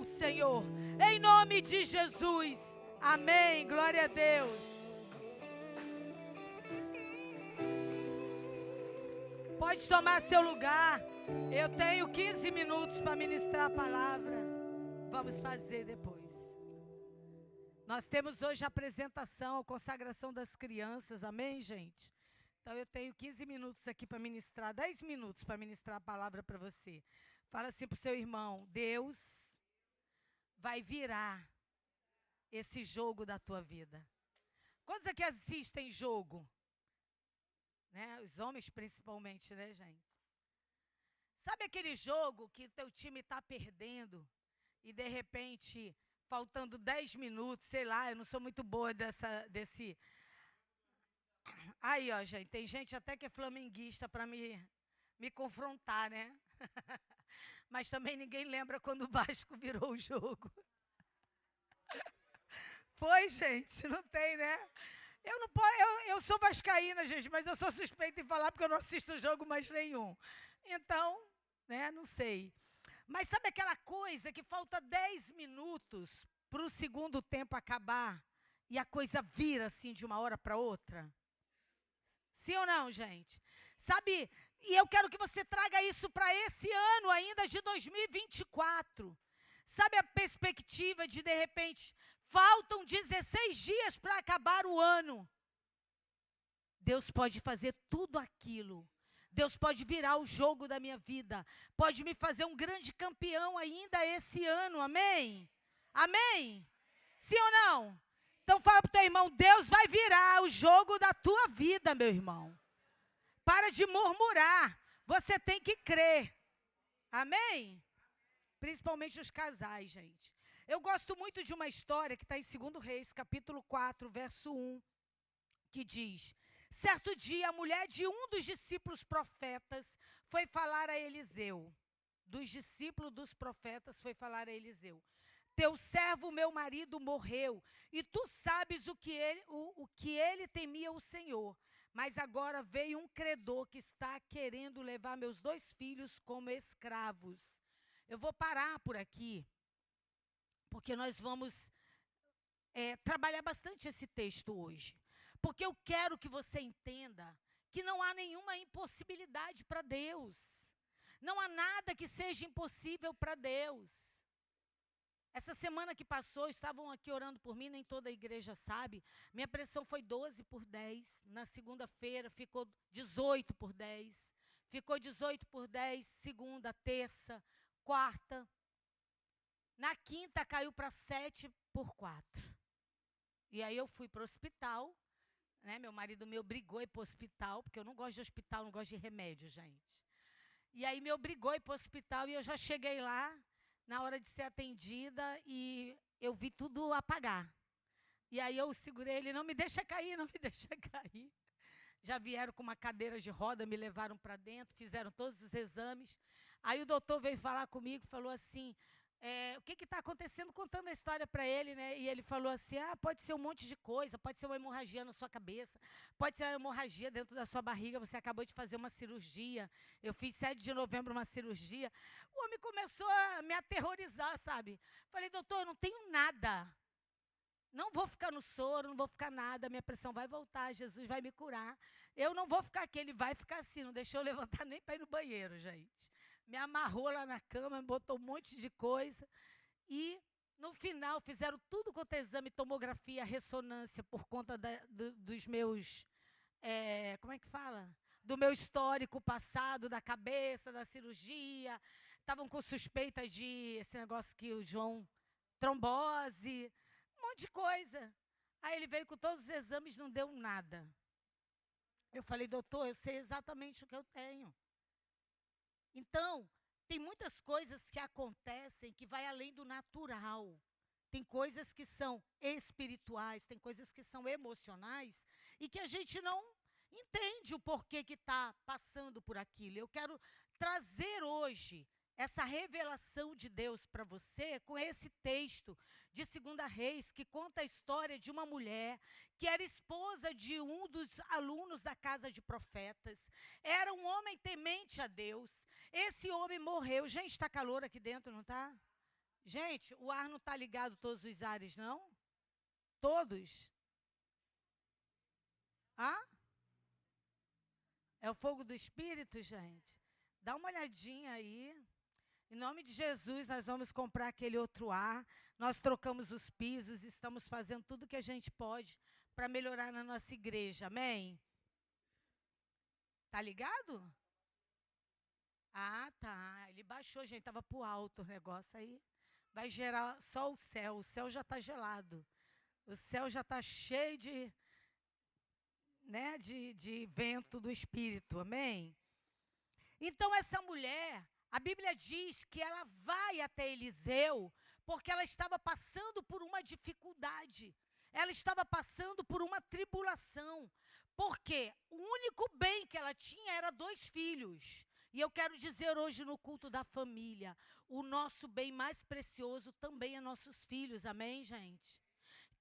mão, Senhor. Em nome de Jesus. Amém. Glória a Deus. Pode tomar seu lugar. Eu tenho 15 minutos para ministrar a palavra. Vamos fazer depois. Nós temos hoje a apresentação, a consagração das crianças. Amém, gente? Então eu tenho 15 minutos aqui para ministrar, 10 minutos para ministrar a palavra para você. Fala assim para o seu irmão: Deus vai virar esse jogo da tua vida. Quantos aqui assistem jogo? Né? Os homens principalmente, né, gente? Sabe aquele jogo que teu time está perdendo e de repente, faltando 10 minutos, sei lá, eu não sou muito boa desse... Aí, ó, gente, tem gente até que é flamenguista para me confrontar, né? Mas também ninguém lembra quando o Vasco virou o jogo. Foi, gente, não tem, né? Eu sou vascaína, gente, mas eu sou suspeita em falar porque eu não assisto jogo mais nenhum. Então, né, não sei. Mas sabe aquela coisa que falta 10 minutos para o segundo tempo acabar e a coisa vira assim de uma hora para outra? Sim ou não, gente? Sabe, e eu quero que você traga isso para esse ano ainda de 2024. Sabe a perspectiva de repente, faltam 16 dias para acabar o ano. Deus pode fazer tudo aquilo. Deus pode virar o jogo da minha vida. Pode me fazer um grande campeão ainda esse ano. Amém? Amém? Sim ou não? Então fala para o teu irmão: Deus vai virar o jogo da tua vida, meu irmão. Para de murmurar. Você tem que crer. Amém? Principalmente os casais, gente. Eu gosto muito de uma história que está em 2 Reis, capítulo 4, verso 1, que diz: certo dia, a mulher de um dos discípulos profetas foi falar a Eliseu. Dos discípulos dos profetas foi falar a Eliseu: teu servo, meu marido, morreu, e tu sabes o que ele temia o Senhor. Mas agora veio um credor que está querendo levar meus 2 filhos como escravos. Eu vou parar por aqui, porque nós vamos trabalhar bastante esse texto hoje. Porque eu quero que você entenda que não há nenhuma impossibilidade para Deus. Não há nada que seja impossível para Deus. Essa semana que passou, estavam aqui orando por mim, nem toda a igreja sabe. Minha pressão foi 12/10. Na segunda-feira ficou 18/10. Ficou 18/10, segunda, terça, quarta. Na quinta caiu para 7/4. E aí eu fui para o hospital. Né? Meu marido me obrigou a ir para o hospital, porque eu não gosto de hospital, não gosto de remédio, gente. E aí me obrigou a ir para o hospital e eu já cheguei lá, na hora de ser atendida, e eu vi tudo apagar. E aí eu segurei ele: não me deixa cair, não me deixa cair. Já vieram com uma cadeira de roda, me levaram para dentro, fizeram todos os exames. Aí o doutor veio falar comigo, falou assim: o que está acontecendo, contando a história para ele, né? E ele falou assim: pode ser um monte de coisa, pode ser uma hemorragia na sua cabeça, pode ser uma hemorragia dentro da sua barriga, você acabou de fazer uma cirurgia. Eu fiz 7 de novembro uma cirurgia. O homem começou a me aterrorizar, sabe? Falei: doutor, eu não tenho nada. Não vou ficar no soro, não vou ficar nada, minha pressão vai voltar, Jesus vai me curar. Eu não vou ficar aqui, ele vai ficar assim, não deixou eu levantar nem para ir no banheiro, gente. Me amarrou lá na cama, me botou um monte de coisa. E, no final, fizeram tudo quanto é exame, tomografia, ressonância, por conta dos meus, como é que fala? Do meu histórico passado, da cabeça, da cirurgia. Estavam com suspeita de esse negócio que o João, trombose, um monte de coisa. Aí ele veio com todos os exames, não deu nada. Eu falei: doutor, eu sei exatamente o que eu tenho. Então, tem muitas coisas que acontecem que vai além do natural. Tem coisas que são espirituais, tem coisas que são emocionais e que a gente não entende o porquê que está passando por aquilo. Eu quero trazer hoje essa revelação de Deus para você com esse texto de 2 Reis, que conta a história de uma mulher que era esposa de um dos alunos da casa de profetas. Era um homem temente a Deus. Esse homem morreu. Gente, está calor aqui dentro, não está? Gente, o ar não está ligado todos os ares, não? Todos? Ah? É o fogo do Espírito, gente? Dá uma olhadinha aí. Em nome de Jesus, nós vamos comprar aquele outro ar. Nós trocamos os pisos, estamos fazendo tudo que a gente pode para melhorar na nossa igreja. Amém? Tá ligado? Ah, tá. Ele baixou, gente. Estava pro alto o negócio aí. Vai gerar só o céu. O céu já está gelado. O céu já está cheio de, né, de vento do Espírito. Amém? Então, essa mulher, a Bíblia diz que ela vai até Eliseu porque ela estava passando por uma dificuldade. Ela estava passando por uma tribulação. Porque o único bem que ela tinha era 2 filhos. E eu quero dizer hoje no culto da família, o nosso bem mais precioso também é nossos filhos. Amém, gente?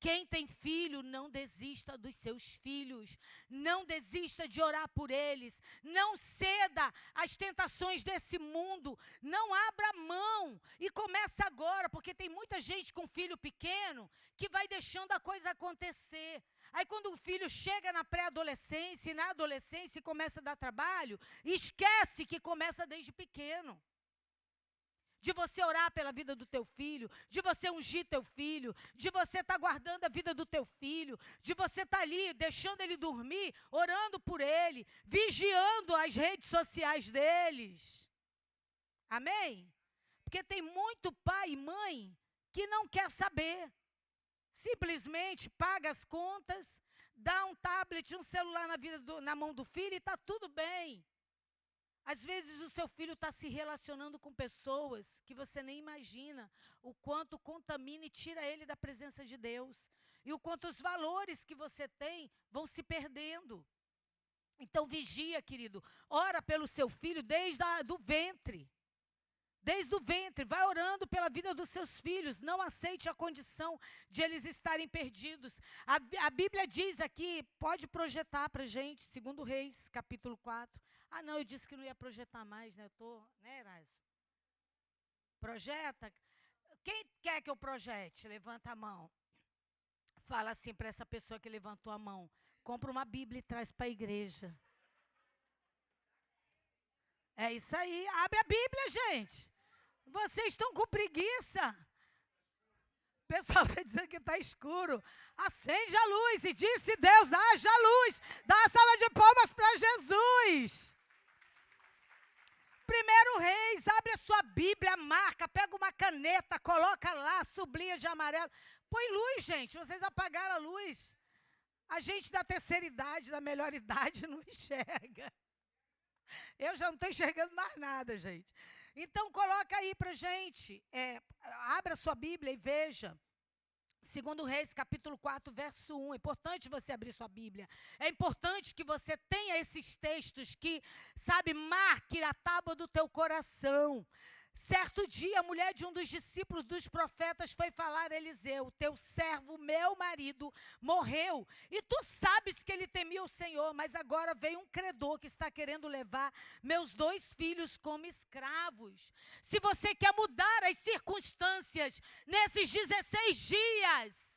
Quem tem filho, não desista dos seus filhos. Não desista de orar por eles. Não ceda às tentações desse mundo. Não abra mão. E começa agora, porque tem muita gente com filho pequeno que vai deixando a coisa acontecer. Aí quando o filho chega na pré-adolescência e na adolescência e começa a dar trabalho, esquece que começa desde pequeno. De você orar pela vida do teu filho, de você ungir teu filho, de você estar guardando a vida do teu filho, de você estar ali, deixando ele dormir, orando por ele, vigiando as redes sociais deles. Amém? Porque tem muito pai e mãe que não quer saber. Simplesmente paga as contas, dá um tablet, um celular na mão do filho e está tudo bem. Às vezes o seu filho está se relacionando com pessoas que você nem imagina o quanto contamina e tira ele da presença de Deus. E o quanto os valores que você tem vão se perdendo. Então vigia, querido. Ora pelo seu filho desde do ventre. Desde o ventre, vai orando pela vida dos seus filhos. Não aceite a condição de eles estarem perdidos. A Bíblia diz aqui, pode projetar para a gente, 2 Reis, capítulo 4. Ah, não, eu disse que não ia projetar mais, né? Eu estou, né, Erasmo? Projeta. Quem quer que eu projete? Levanta a mão. Fala assim para essa pessoa que levantou a mão. Compra uma Bíblia e traz para a igreja. É isso aí. Abre a Bíblia, gente. Vocês estão com preguiça. O pessoal está dizendo que está escuro. Acende a luz e disse Deus, haja luz. Dá uma salva de palmas para Jesus. 1 Reis, abre a sua Bíblia, marca, pega uma caneta, coloca lá, sublinha de amarelo. Põe luz, gente, vocês apagaram a luz. A gente da terceira idade, da melhor idade, não enxerga. Eu já não estou enxergando mais nada, gente. Então, coloca aí para gente, abra a sua Bíblia e veja. 2 Reis, capítulo 4, verso 1. É importante você abrir sua Bíblia. É importante que você tenha esses textos que, sabe, marque a tábua do teu coração. Certo dia, a mulher de um dos discípulos dos profetas foi falar a Eliseu, teu servo, meu marido, morreu. E tu sabes que ele temia o Senhor, mas agora veio um credor que está querendo levar meus 2 filhos como escravos. Se você quer mudar as circunstâncias nesses 16 dias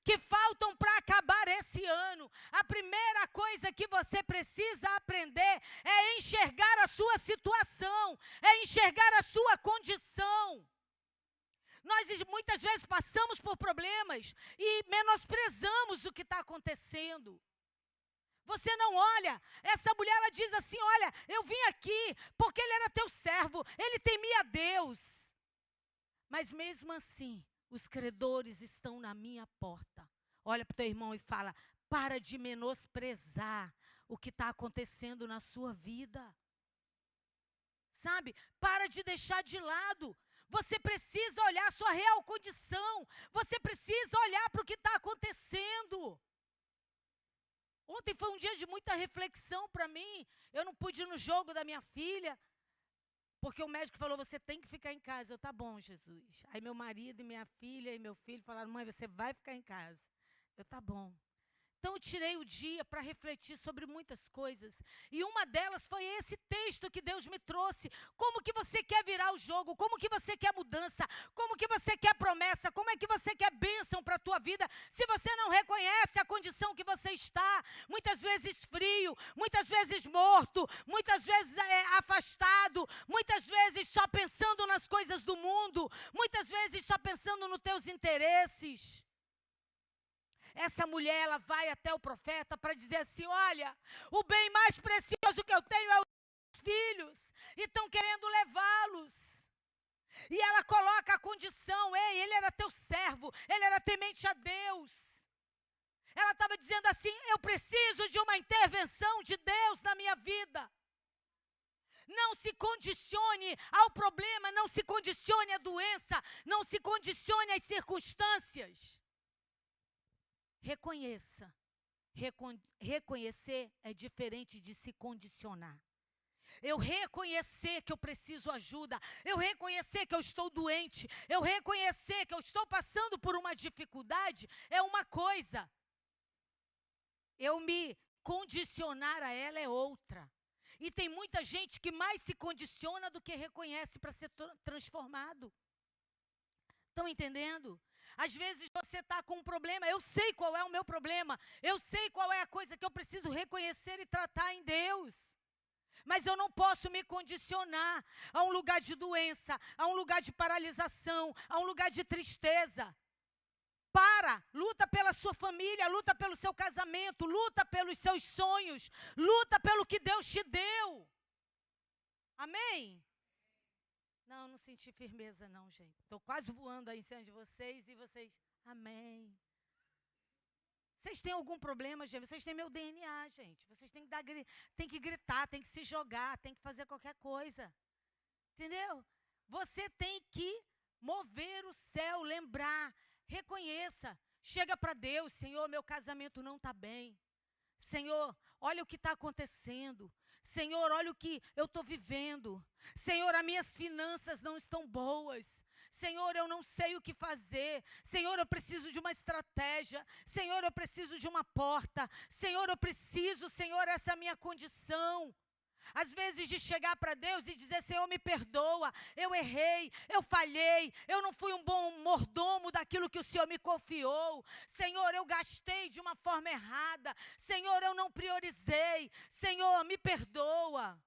que faltam para acabar esse ano, a primeira coisa que você precisa aprender é enxergar a sua situação, é enxergar a sua condição. Nós muitas vezes passamos por problemas e menosprezamos o que está acontecendo. Você não olha, essa mulher ela diz assim, olha, eu vim aqui porque ele era teu servo, ele temia a Deus. Mas mesmo assim, os credores estão na minha porta. Olha para o teu irmão e fala, para de menosprezar o que está acontecendo na sua vida. Sabe? Para de deixar de lado. Você precisa olhar a sua real condição. Você precisa olhar para o que está acontecendo. Ontem foi um dia de muita reflexão para mim. Eu não pude ir no jogo da minha filha. Porque o médico falou, você tem que ficar em casa. Eu, tá bom, Jesus. Aí meu marido e minha filha e meu filho falaram, mãe, você vai ficar em casa. Eu, tá bom. Então eu tirei o dia para refletir sobre muitas coisas. E uma delas foi esse texto que Deus me trouxe. Como que você quer virar o jogo? Como que você quer mudança? Como que você quer promessa? Como é que você quer bênção para a tua vida? Se você não reconhece a condição que você está, muitas vezes frio, muitas vezes morto, muitas vezes afastado, muitas vezes só pensando nas coisas do mundo, muitas vezes só pensando nos teus interesses. Essa mulher, ela vai até o profeta para dizer assim, olha, o bem mais precioso que eu tenho é os filhos, e estão querendo levá-los. E ela coloca a condição, ei, ele era teu servo, ele era temente a Deus. Ela estava dizendo assim, eu preciso de uma intervenção de Deus na minha vida. Não se condicione ao problema, não se condicione à doença, não se condicione às circunstâncias. Reconheça. Reconhecer é diferente de se condicionar. Eu reconhecer que eu preciso ajuda, eu reconhecer que eu estou doente, eu reconhecer que eu estou passando por uma dificuldade, é uma coisa. Eu me condicionar a ela é outra. E tem muita gente que mais se condiciona do que reconhece para ser transformado. Estão entendendo? Às vezes você está com um problema, eu sei qual é o meu problema, eu sei qual é a coisa que eu preciso reconhecer e tratar em Deus. Mas eu não posso me condicionar a um lugar de doença, a um lugar de paralisação, a um lugar de tristeza. Luta pela sua família, luta pelo seu casamento, luta pelos seus sonhos, luta pelo que Deus te deu. Amém? Não senti firmeza não, gente. Estou quase voando aí em cima de vocês e vocês, amém. Vocês têm algum problema, gente? Vocês têm meu DNA, gente. Vocês têm que gritar, têm que se jogar, têm que fazer qualquer coisa. Entendeu? Você tem que mover o céu, lembrar, reconheça. Chega para Deus, Senhor, meu casamento não está bem. Senhor, olha o que está acontecendo. Senhor, olha o que eu estou vivendo. Senhor, as minhas finanças não estão boas. Senhor, eu não sei o que fazer. Senhor, eu preciso de uma estratégia. Senhor, eu preciso de uma porta. Senhor, eu preciso, Senhor, essa é a minha condição. Às vezes de chegar para Deus e dizer, Senhor, me perdoa, eu errei, eu falhei, eu não fui um bom mordomo daquilo que o Senhor me confiou. Senhor, eu gastei de uma forma errada. Senhor, eu não priorizei. Senhor, me perdoa.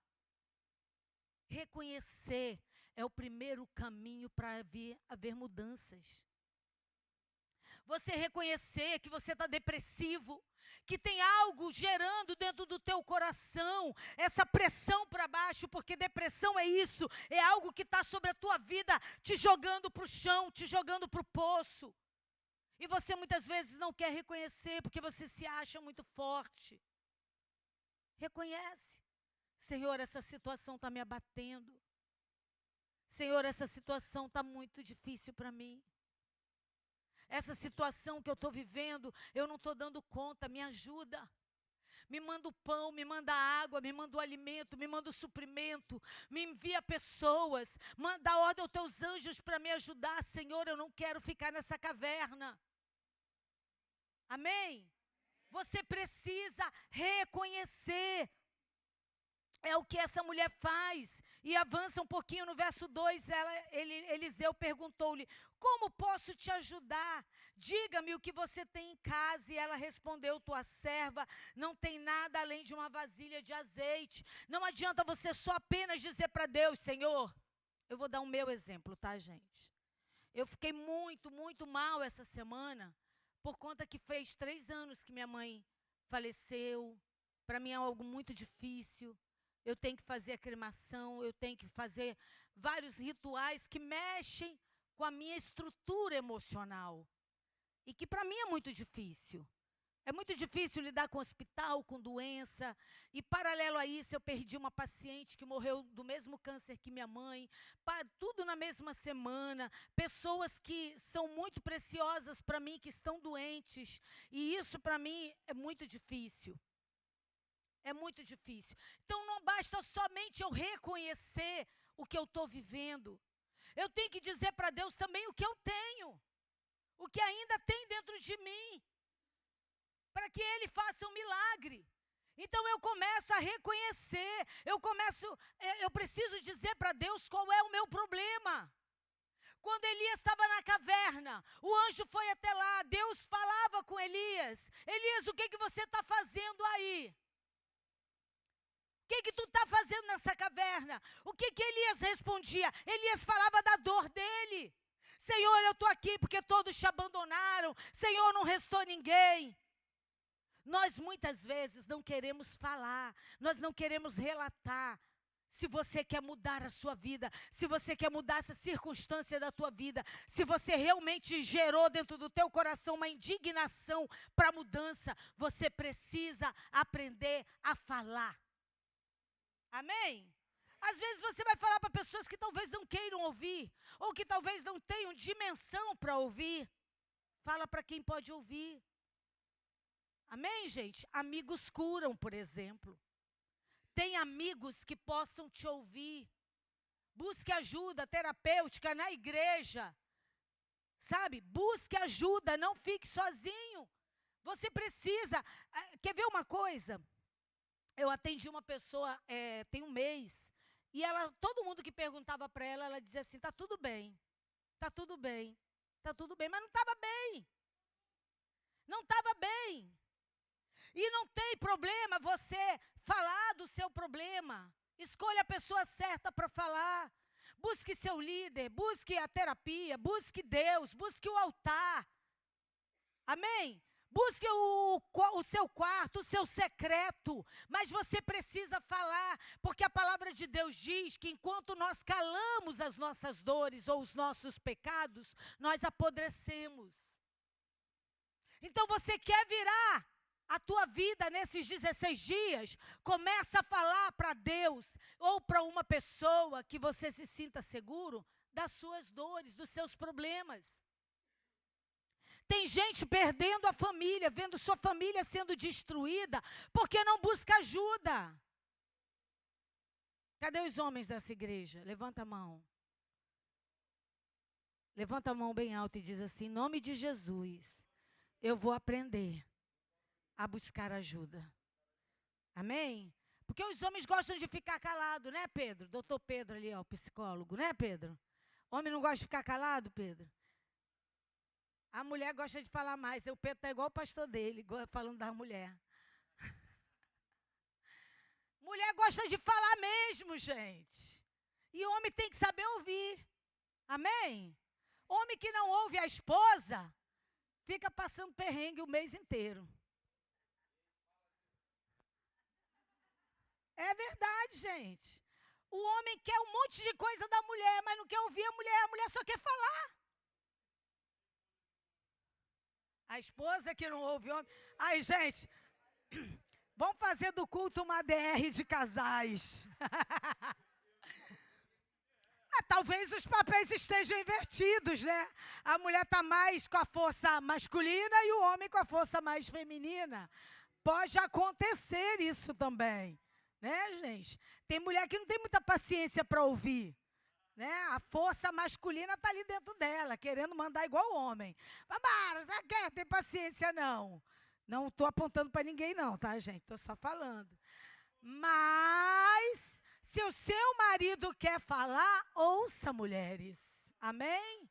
Reconhecer é o primeiro caminho para haver mudanças. Você reconhecer que você está depressivo, que tem algo gerando dentro do teu coração, essa pressão para baixo, porque depressão é isso, é algo que está sobre a tua vida, te jogando para o chão, te jogando para o poço. E você muitas vezes não quer reconhecer, porque você se acha muito forte. Reconhece. Senhor, essa situação está me abatendo. Senhor, essa situação está muito difícil para mim. Essa situação que eu estou vivendo, eu não estou dando conta, me ajuda. Me manda o pão, me manda a água, me manda o alimento, me manda o suprimento, me envia pessoas, dá ordem aos teus anjos para me ajudar. Senhor, eu não quero ficar nessa caverna. Amém? Você precisa reconhecer. É o que essa mulher faz. E avança um pouquinho no verso 2, Eliseu perguntou-lhe, como posso te ajudar? Diga-me o que você tem em casa. E ela respondeu, tua serva não tem nada além de uma vasilha de azeite. Não adianta você só apenas dizer para Deus, Senhor, eu vou dar o meu exemplo, tá, gente? Eu fiquei muito, muito mal essa semana, por conta que fez 3 anos que minha mãe faleceu. Para mim é algo muito difícil. Eu tenho que fazer a cremação, eu tenho que fazer vários rituais que mexem com a minha estrutura emocional. E que para mim é muito difícil. É muito difícil lidar com hospital, com doença. E paralelo a isso, eu perdi uma paciente que morreu do mesmo câncer que minha mãe. Tudo na mesma semana. Pessoas que são muito preciosas para mim, que estão doentes. E isso para mim é muito difícil. É muito difícil. Então não basta somente eu reconhecer o que eu estou vivendo. Eu tenho que dizer para Deus também o que eu tenho. O que ainda tem dentro de mim. para que Ele faça um milagre. Então eu começo a reconhecer, eu preciso dizer para Deus qual é o meu problema. Quando Elias estava na caverna, o anjo foi até lá, Deus falava com Elias. Elias, o que você está fazendo aí? O que tu está fazendo nessa caverna? O que Elias respondia? Elias falava da dor dele. Senhor, eu estou aqui porque todos te abandonaram. Senhor, não restou ninguém. Nós muitas vezes não queremos falar, nós não queremos relatar. Se você quer mudar a sua vida, se você quer mudar essa circunstância da tua vida, se você realmente gerou dentro do teu coração uma indignação para mudança, você precisa aprender a falar. Amém? Às vezes você vai falar para pessoas que talvez não queiram ouvir, ou que talvez não tenham dimensão para ouvir. Fala para quem pode ouvir. Amém, gente? Amigos curam, por exemplo. Tem amigos que possam te ouvir. Busque ajuda terapêutica na igreja. Sabe? Busque ajuda, não fique sozinho. Você precisa. Quer ver uma coisa? Eu atendi uma pessoa tem um mês. E todo mundo que perguntava para ela, ela dizia assim, tá tudo bem. Tá tudo bem. Tá tudo bem. Mas não estava bem. Não estava bem. E não tem problema você falar do seu problema. Escolha a pessoa certa para falar. Busque seu líder, busque a terapia, busque Deus, busque o altar. Amém? Busque o seu quarto, o seu secreto. Mas você precisa falar, porque a palavra de Deus diz que enquanto nós calamos as nossas dores ou os nossos pecados, nós apodrecemos. Então você quer virar a tua vida nesses 16 dias, começa a falar para Deus ou para uma pessoa que você se sinta seguro das suas dores, dos seus problemas. Tem gente perdendo a família, vendo sua família sendo destruída, porque não busca ajuda. Cadê os homens dessa igreja? Levanta a mão. Levanta a mão bem alto e diz assim, em nome de Jesus, eu vou aprender a buscar ajuda. Amém? Porque os homens gostam de ficar calados, né, Pedro? Doutor Pedro ali, ó, o psicólogo, né, Pedro? Homem não gosta de ficar calado, Pedro? A mulher gosta de falar mais. O Pedro está igual o pastor dele, falando da mulher. Mulher gosta de falar mesmo, gente. E homem tem que saber ouvir. Amém? Homem que não ouve a esposa, fica passando perrengue o mês inteiro. É verdade, gente. O homem quer um monte de coisa da mulher, mas não quer ouvir a mulher só quer falar. A esposa que não ouve o homem. Ai, gente, vamos fazer do culto uma DR de casais. Talvez os papéis estejam invertidos, né? A mulher está mais com a força masculina e o homem com a força mais feminina. Pode acontecer isso também. Né, gente? Tem mulher que não tem muita paciência para ouvir. Né? A força masculina está ali dentro dela, querendo mandar igual o homem. Vambora, você quer? Tem paciência, não. Não estou apontando para ninguém, não, tá, gente? Estou só falando. Mas, se o seu marido quer falar, ouça, mulheres. Amém?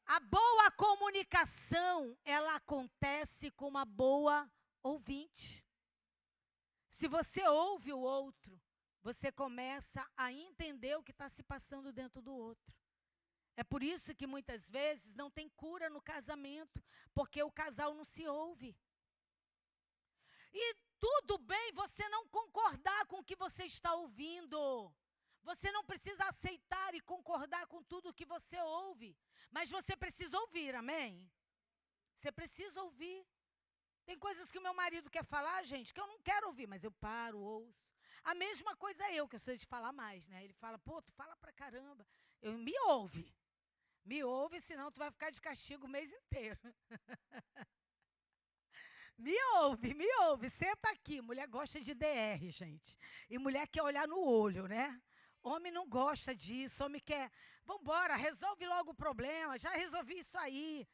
A boa comunicação, ela acontece com uma boa ouvinte. Se você ouve o outro, você começa a entender o que está se passando dentro do outro. É por isso que muitas vezes não tem cura no casamento, porque o casal não se ouve. E tudo bem você não concordar com o que você está ouvindo. Você não precisa aceitar e concordar com tudo que você ouve. Mas você precisa ouvir, amém? Você precisa ouvir. Tem coisas que o meu marido quer falar, gente, que eu não quero ouvir, mas eu paro, ouço. A mesma coisa eu, que eu sei de falar mais, né? Ele fala, pô, tu fala pra caramba. Me ouve. Me ouve, senão tu vai ficar de castigo o mês inteiro. Me ouve. Senta aqui. Mulher gosta de DR, gente. E mulher quer olhar no olho, né? Homem não gosta disso. Homem quer, vambora, resolve logo o problema. Já resolvi isso aí.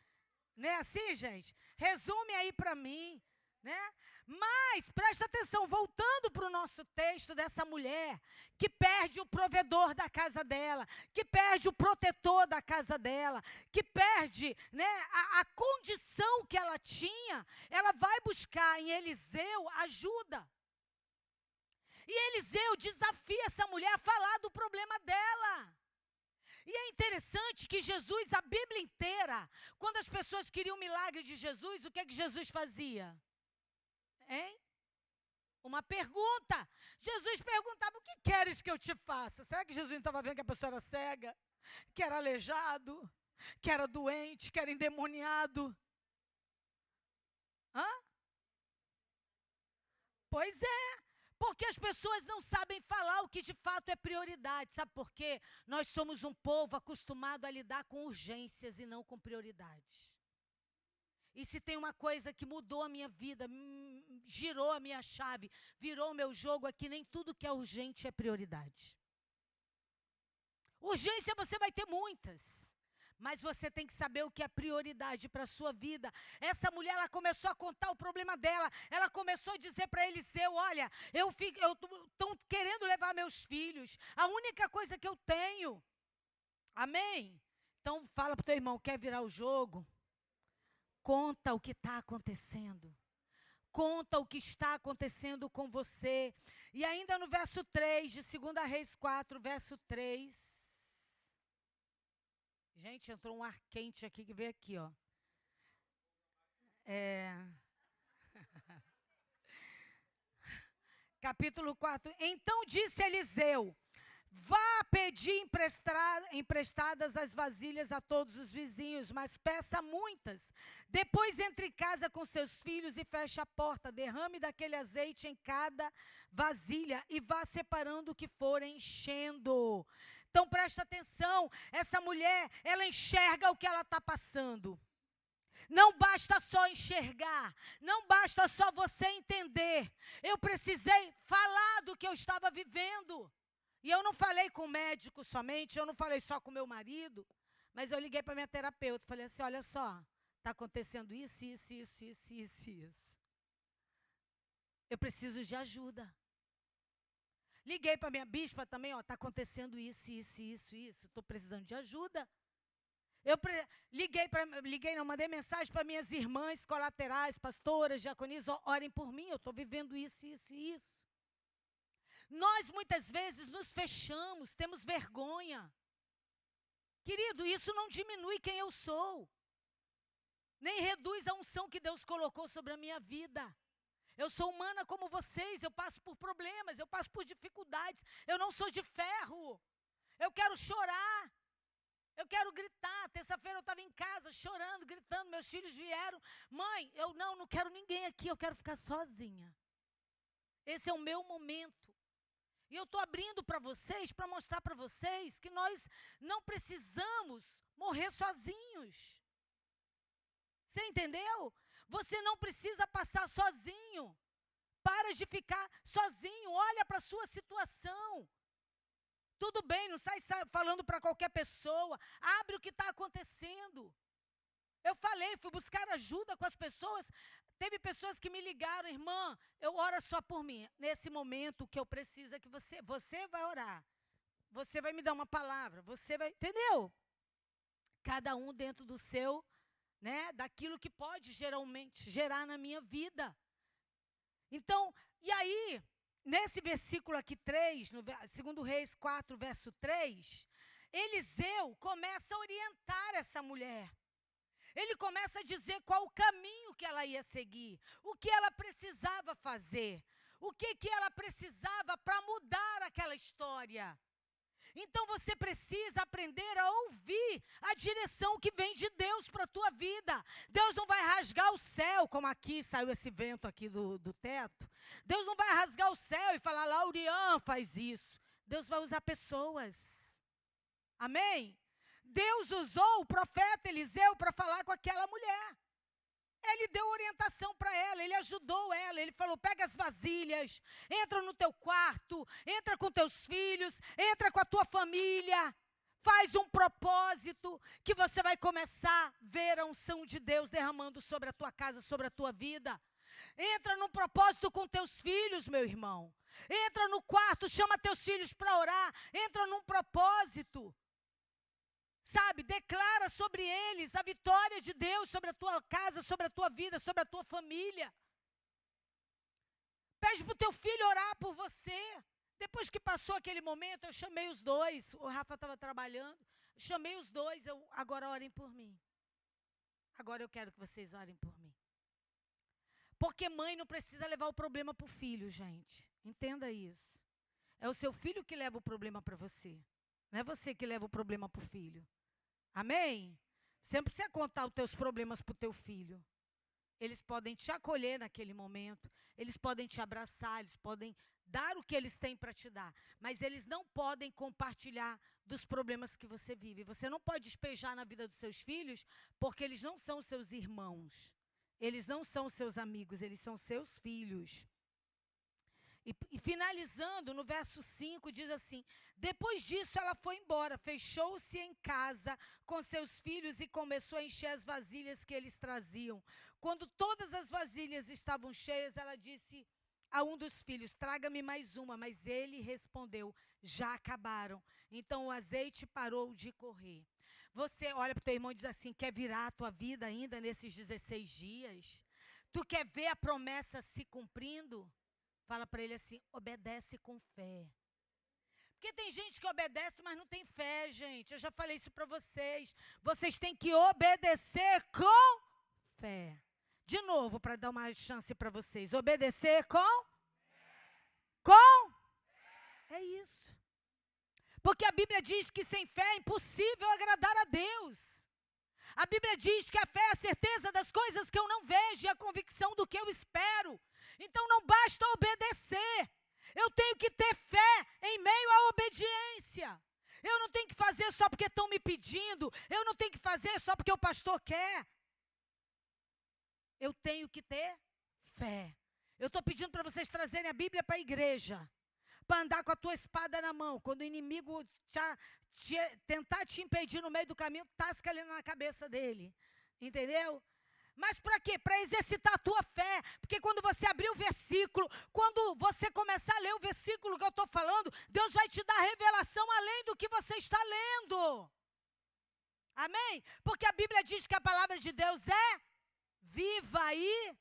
Não é assim, gente? Resume aí para mim. né? Mas, presta atenção, voltando para o nosso texto dessa mulher que perde o provedor da casa dela, que perde o protetor da casa dela, que perde, né, a condição que ela tinha, ela vai buscar em Eliseu ajuda. E Eliseu desafia essa mulher a falar do problema dela. E é interessante que Jesus, a Bíblia inteira, quando as pessoas queriam o milagre de Jesus, o que é que Jesus fazia? Hein? Uma pergunta. Jesus perguntava, o que queres que eu te faça? Será que Jesus não estava vendo que a pessoa era cega? Que era aleijado? Que era doente? Que era endemoniado? Hã? Pois é. Porque as pessoas não sabem falar o que de fato é prioridade. Sabe por quê? Nós somos um povo acostumado a lidar com urgências e não com prioridades. E se tem uma coisa que mudou a minha vida, girou a minha chave, virou o meu jogo, é que nem tudo que é urgente é prioridade. Urgência você vai ter muitas. Mas você tem que saber o que é prioridade para a sua vida. Essa mulher, ela começou a contar o problema dela. Ela começou a dizer para Eliseu, olha, estão querendo levar meus filhos. A única coisa que eu tenho. Amém? Então fala para o teu irmão, quer virar o jogo? Conta o que está acontecendo. Conta o que está acontecendo com você. E ainda no verso 3 de 2 Reis 4, verso 3... Gente, entrou um ar quente aqui, que veio aqui, ó. Capítulo 4. Então disse Eliseu, vá pedir emprestadas as vasilhas a todos os vizinhos, mas peça muitas. Depois entre em casa com seus filhos e feche a porta. Derrame daquele azeite em cada vasilha e vá separando o que for enchendo. Então presta atenção, essa mulher, ela enxerga o que ela está passando. Não basta só enxergar, não basta só você entender. Eu precisei falar do que eu estava vivendo. E eu não falei com o médico somente, eu não falei só com o meu marido, mas eu liguei para minha terapeuta, falei assim, olha só, está acontecendo isso. Eu preciso de ajuda. Liguei para minha bispa também, está acontecendo isso. Estou precisando de ajuda. Mandei mensagem para minhas irmãs colaterais, pastoras, diaconisas, orem por mim, eu estou vivendo isso. Nós muitas vezes nos fechamos, temos vergonha. Querido, isso não diminui quem eu sou, nem reduz a unção que Deus colocou sobre a minha vida. Eu sou humana como vocês, eu passo por problemas, eu passo por dificuldades, eu não sou de ferro. Eu quero chorar, eu quero gritar. Terça-feira eu estava em casa chorando, gritando, meus filhos vieram. Mãe, eu não quero ninguém aqui, eu quero ficar sozinha. Esse é o meu momento. E eu estou abrindo para vocês, para mostrar para vocês que nós não precisamos morrer sozinhos. Você entendeu? Você não precisa passar sozinho. Para de ficar sozinho. Olha para a sua situação. Tudo bem, não sai falando para qualquer pessoa. Abre o que está acontecendo. Eu falei, fui buscar ajuda com as pessoas. Teve pessoas que me ligaram, irmã, eu oro só por mim. Nesse momento, o que eu preciso é que você vai orar. Você vai me dar uma palavra. Você vai, entendeu? Cada um dentro do seu, né, daquilo que pode geralmente gerar na minha vida. Então, e aí, nesse versículo aqui 3, no 2 Reis 4, verso 3, Eliseu começa a orientar essa mulher. Ele começa a dizer qual o caminho que ela ia seguir, o que ela precisava fazer, o que ela precisava para mudar aquela história. Então você precisa aprender a ouvir a direção que vem de Deus para a tua vida. Deus não vai rasgar o céu, como aqui saiu esse vento aqui do teto. Deus não vai rasgar o céu e falar, Laurian faz isso. Deus vai usar pessoas. Amém? Deus usou o profeta Eliseu para falar com aquela mulher. Ele deu orientação para ela, ele ajudou ela, ele falou, pega as vasilhas, entra no teu quarto, entra com teus filhos, entra com a tua família, faz um propósito que você vai começar a ver a unção de Deus derramando sobre a tua casa, sobre a tua vida. Entra num propósito com teus filhos, meu irmão. Entra no quarto, chama teus filhos para orar. Entra num propósito. Sabe, declara sobre eles a vitória de Deus sobre a tua casa, sobre a tua vida, sobre a tua família. Pede para o teu filho orar por você. Depois que passou aquele momento, eu chamei os dois. O Rafa estava trabalhando. Chamei os dois. Agora orem por mim. Agora eu quero que vocês orem por mim. Porque mãe não precisa levar o problema para o filho, gente. Entenda isso. É o seu filho que leva o problema para você. Não é você que leva o problema para o filho. Amém? Você não precisa contar os teus problemas para o teu filho. Eles podem te acolher naquele momento. Eles podem te abraçar. Eles podem dar o que eles têm para te dar. Mas eles não podem compartilhar dos problemas que você vive. Você não pode despejar na vida dos seus filhos, porque eles não são seus irmãos. Eles não são seus amigos, eles são seus filhos. E finalizando, no verso 5, diz assim: depois disso ela foi embora, fechou-se em casa com seus filhos e começou a encher as vasilhas que eles traziam. Quando todas as vasilhas estavam cheias, ela disse a um dos filhos: traga-me mais uma. Mas ele respondeu: já acabaram. Então o azeite parou de correr. Você olha para o teu irmão e diz assim: quer virar a tua vida ainda nesses 16 dias? Tu quer ver a promessa se cumprindo? Fala para ele assim: obedece com fé. Porque tem gente que obedece, mas não tem fé, gente. Eu já falei isso para vocês. Vocês têm que obedecer com fé. De novo, para dar uma chance para vocês. Obedecer com? É isso. Porque a Bíblia diz que sem fé é impossível agradar a Deus. A Bíblia diz que a fé é a certeza das coisas que eu não vejo e a convicção do que eu espero. Então não basta obedecer. Eu tenho que ter fé em meio à obediência. Eu não tenho que fazer só porque estão me pedindo. Eu não tenho que fazer só porque o pastor quer. Eu tenho que ter fé. Eu estou pedindo para vocês trazerem a Bíblia para a igreja. Para andar com a tua espada na mão. Quando o inimigo tentar te impedir no meio do caminho, tasca ali na cabeça dele. Entendeu? Mas para quê? Para exercitar a tua fé. Porque quando você abrir o versículo, quando você começar a ler o versículo que eu estou falando, Deus vai te dar revelação além do que você está lendo. Amém? Porque a Bíblia diz que a palavra de Deus é viva e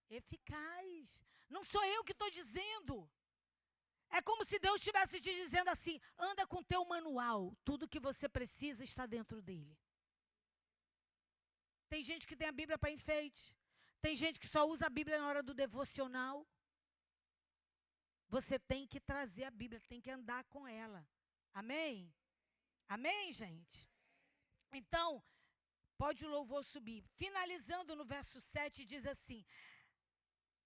eficaz. Não sou eu que estou dizendo. É como se Deus estivesse te dizendo assim: anda com o teu manual. Tudo que você precisa está dentro dele. Tem gente que tem a Bíblia para enfeite. Tem gente que só usa a Bíblia na hora do devocional. Você tem que trazer a Bíblia, tem que andar com ela. Amém? Amém, gente? Então, pode o louvor subir. Finalizando no verso 7, diz assim: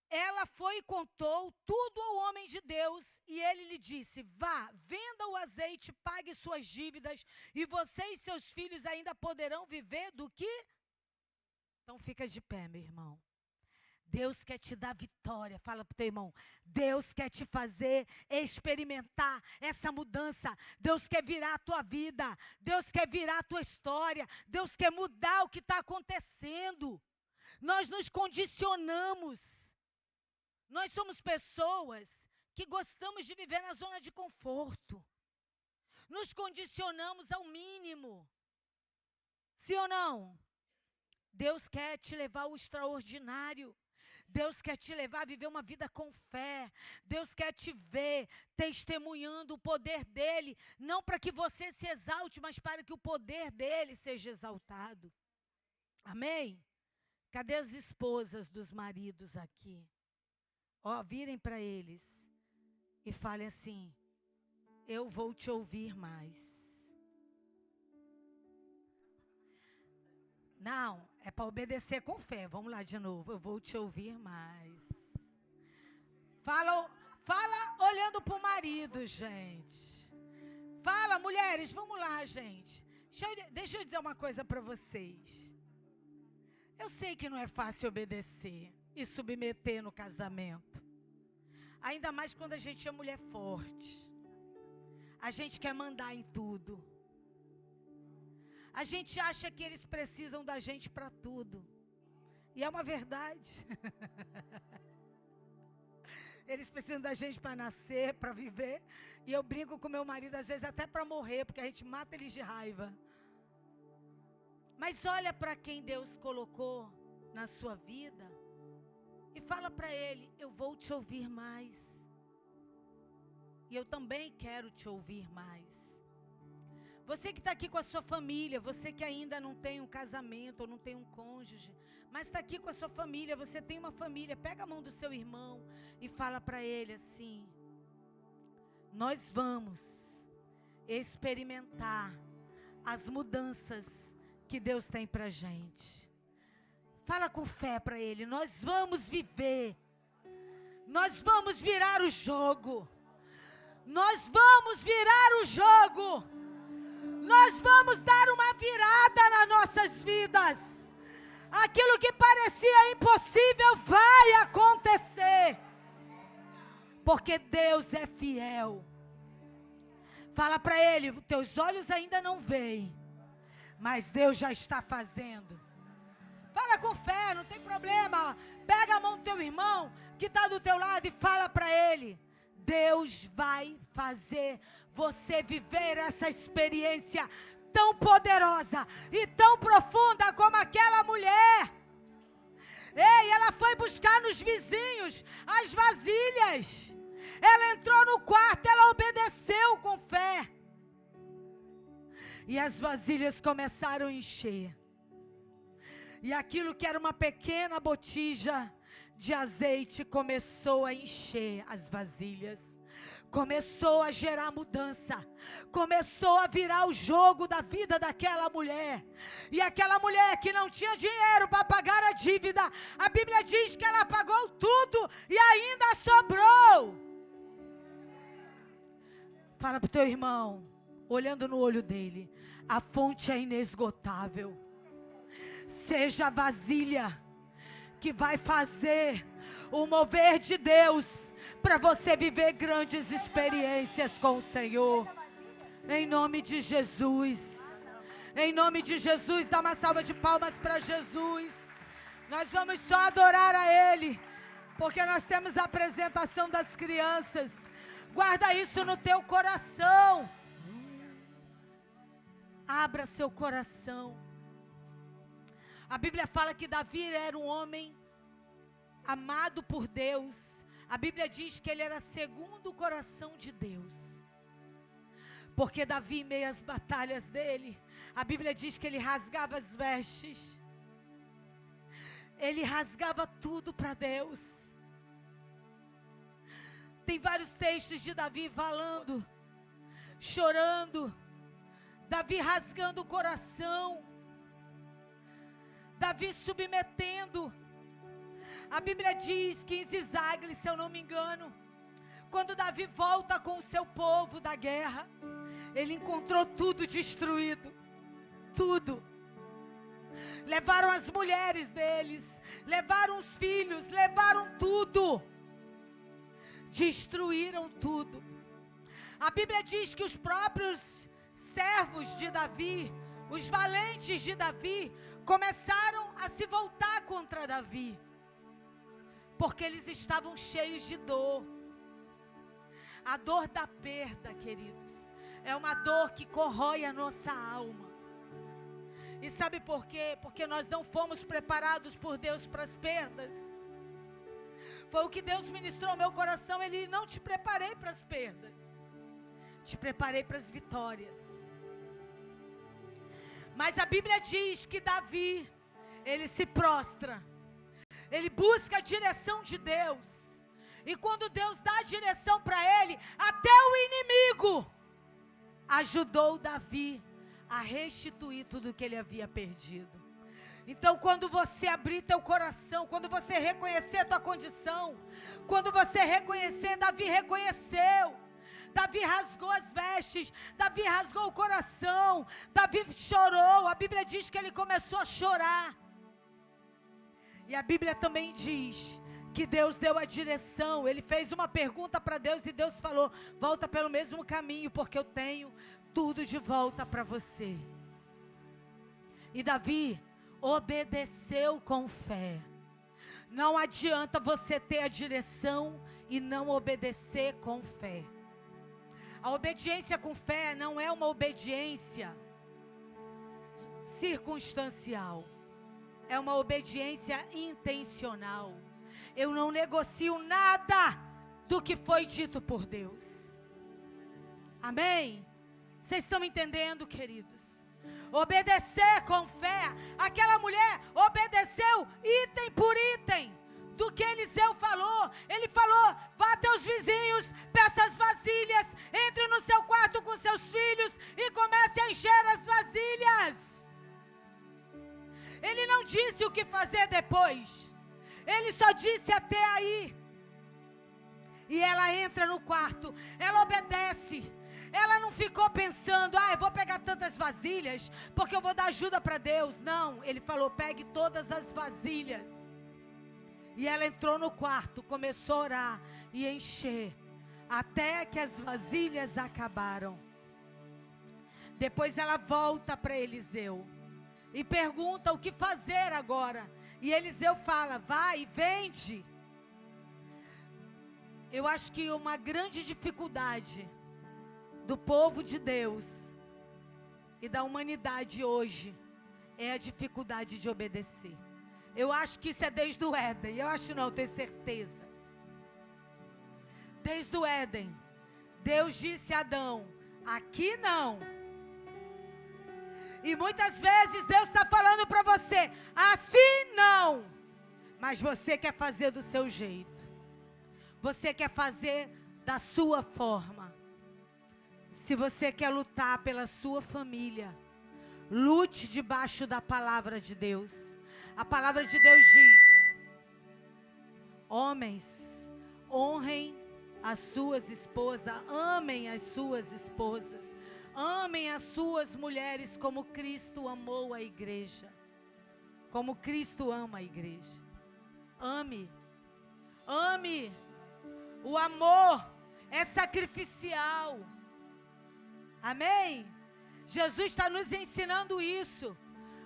ela foi e contou tudo ao homem de Deus, e ele lhe disse: vá, venda o azeite, pague suas dívidas, e você e seus filhos ainda poderão viver do que? Então fica de pé, meu irmão. Deus quer te dar vitória. Fala para o teu irmão: Deus quer te fazer experimentar essa mudança. Deus quer virar a tua vida. Deus quer virar a tua história. Deus quer mudar o que está acontecendo. Nós nos condicionamos. Nós somos pessoas que gostamos de viver na zona de conforto. Nos condicionamos ao mínimo. Sim ou não? Deus quer te levar ao extraordinário. Deus quer te levar a viver uma vida com fé. Deus quer te ver testemunhando o poder dele. Não para que você se exalte, mas para que o poder dele seja exaltado. Amém? Cadê as esposas dos maridos aqui? Ó, virem para eles e falem assim: eu vou te ouvir mais. Não, é para obedecer com fé. Vamos lá de novo. Eu vou te ouvir mais. Fala olhando para o marido, gente. Fala, mulheres, vamos lá, gente. Deixa eu dizer uma coisa para vocês. Eu sei que não é fácil obedecer e submeter no casamento. Ainda mais quando a gente é mulher forte. A gente quer mandar em tudo. A gente acha que eles precisam da gente para tudo. E é uma verdade. Eles precisam da gente para nascer, para viver. E eu brinco com meu marido, às vezes até para morrer, porque a gente mata eles de raiva. Mas olha para quem Deus colocou na sua vida e fala para ele: eu vou te ouvir mais. E eu também quero te ouvir mais. Você que está aqui com a sua família, você que ainda não tem um casamento ou não tem um cônjuge, mas está aqui com a sua família, você tem uma família, pega a mão do seu irmão e fala para ele assim: nós vamos experimentar as mudanças que Deus tem para a gente. Fala com fé para ele: nós vamos viver, nós vamos virar o jogo, nós vamos virar o jogo, nós vamos dar uma virada nas nossas vidas. Aquilo que parecia impossível vai acontecer, porque Deus é fiel. Fala para ele: teus olhos ainda não veem, mas Deus já está fazendo. Fala com fé, não tem problema. Pega a mão do teu irmão que está do teu lado e fala para ele: Deus vai fazer você viver essa experiência tão poderosa e tão profunda como aquela mulher. Ei, ela foi buscar nos vizinhos as vasilhas. Ela entrou no quarto, ela obedeceu com fé. E as vasilhas começaram a encher. E aquilo que era uma pequena botija de azeite começou a encher as vasilhas. Começou a gerar mudança. Começou a virar o jogo da vida daquela mulher. E aquela mulher que não tinha dinheiro para pagar a dívida, a Bíblia diz que ela pagou tudo e ainda sobrou. Fala para o teu irmão, olhando no olho dele: a fonte é inesgotável. Seja a vasilha que vai fazer o mover de Deus para você viver grandes experiências com o Senhor. Em nome de Jesus. Em nome de Jesus, dá uma salva de palmas para Jesus. Nós vamos só adorar a Ele, porque nós temos a apresentação das crianças. Guarda isso no teu coração. Abra seu coração. A Bíblia fala que Davi era um homem amado por Deus. A Bíblia diz que ele era segundo o coração de Deus. Porque Davi, em meio às batalhas dele, a Bíblia diz que ele rasgava as vestes. Ele rasgava tudo para Deus. Tem vários textos de Davi falando, chorando, Davi rasgando o coração, Davi submetendo. A Bíblia diz que em Zizagli, se eu não me engano, quando Davi volta com o seu povo da guerra, ele encontrou tudo destruído, tudo. Levaram as mulheres deles, levaram os filhos, levaram tudo, destruíram tudo. A Bíblia diz que os próprios servos de Davi, os valentes de Davi, começaram a se voltar contra Davi, porque eles estavam cheios de dor. A dor da perda, queridos, é uma dor que corrói a nossa alma. E sabe por quê? Porque nós não fomos preparados por Deus para as perdas. Foi o que Deus ministrou ao meu coração. Ele: não te preparei para as perdas, te preparei para as vitórias. Mas a Bíblia diz que Davi, ele se prostra, ele busca a direção de Deus. E quando Deus dá a direção para ele, até o inimigo ajudou Davi a restituir tudo que ele havia perdido. Então, quando você abrir teu coração, quando você reconhecer a tua condição, quando você reconhecer, Davi reconheceu. Davi rasgou as vestes, Davi rasgou o coração, Davi chorou. A Bíblia diz que ele começou a chorar. E a Bíblia também diz que Deus deu a direção. Ele fez uma pergunta para Deus e Deus falou: volta pelo mesmo caminho, porque eu tenho tudo de volta para você. E Davi obedeceu com fé. Não adianta você ter a direção e não obedecer com fé. A obediência com fé não é uma obediência circunstancial. É uma obediência intencional. Eu não negocio nada do que foi dito por Deus. Amém? Vocês estão entendendo, queridos? Obedecer com fé. Aquela mulher obedeceu item por item do que Eliseu falou. Ele falou: vá até os vizinhos, peça as vasilhas, entre no seu quarto com seus filhos e comece a encher as vasilhas. Ele não disse o que fazer depois. Ele só disse até aí. E ela entra no quarto, ela obedece. Ela não ficou pensando: eu vou pegar tantas vasilhas, porque eu vou dar ajuda para Deus. Não, ele falou: pegue todas as vasilhas. E ela entrou no quarto, começou a orar e encher, até que as vasilhas acabaram. Depois ela volta para Eliseu e pergunta o que fazer agora. E Eliseu fala: vai e vende. Eu acho que uma grande dificuldade do povo de Deus e da humanidade hoje é a dificuldade de obedecer. Eu acho que isso é desde o Éden. Eu acho não, tenho certeza. Desde o Éden, Deus disse a Adão: aqui não. E muitas vezes Deus está falando para você: assim não. Mas você quer fazer do seu jeito. Você quer fazer da sua forma. Se você quer lutar pela sua família, lute debaixo da palavra de Deus. A palavra de Deus diz: homens, honrem as suas esposas, amem as suas esposas, amem as suas mulheres como Cristo amou a igreja, como Cristo ama a igreja. Ame, ame. O amor é sacrificial. Amém? Jesus está nos ensinando isso.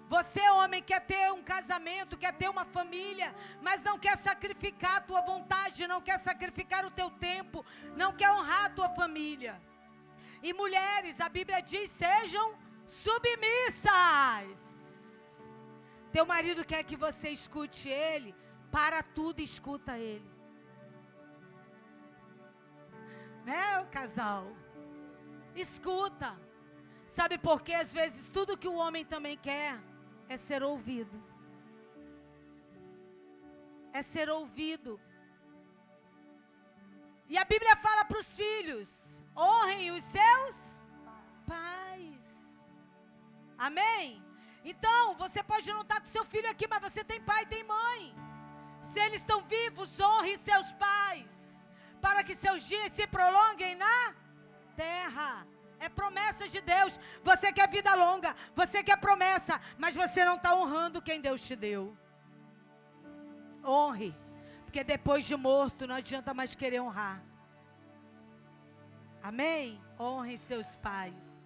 Você, homem, quer ter um casamento, quer ter uma família, mas não quer sacrificar a tua vontade, não quer sacrificar o teu tempo, não quer honrar a tua família. E mulheres, a Bíblia diz: sejam submissas. Teu marido quer que você escute ele, para tudo escuta ele. Né, o casal? Escuta. Sabe por quê? Às vezes tudo que o homem também quer é ser ouvido. É ser ouvido. E a Bíblia fala para os filhos: honrem os seus pais. Amém? Então, você pode não estar com seu filho aqui, mas você tem pai e tem mãe. Se eles estão vivos, honre seus pais, para que seus dias se prolonguem na terra. É promessa de Deus. Você quer vida longa, você quer promessa, mas você não está honrando quem Deus te deu. Honre, porque depois de morto não adianta mais querer honrar. Amém? Honrem seus pais.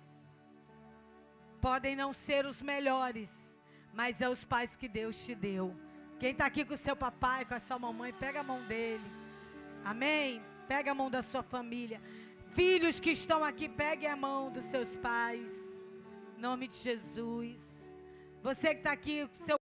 Podem não ser os melhores, mas é os pais que Deus te deu. Quem está aqui com o seu papai, com a sua mamãe, pega a mão dele. Amém? Pega a mão da sua família. Filhos que estão aqui, peguem a mão dos seus pais. Em nome de Jesus. Você que está aqui, seu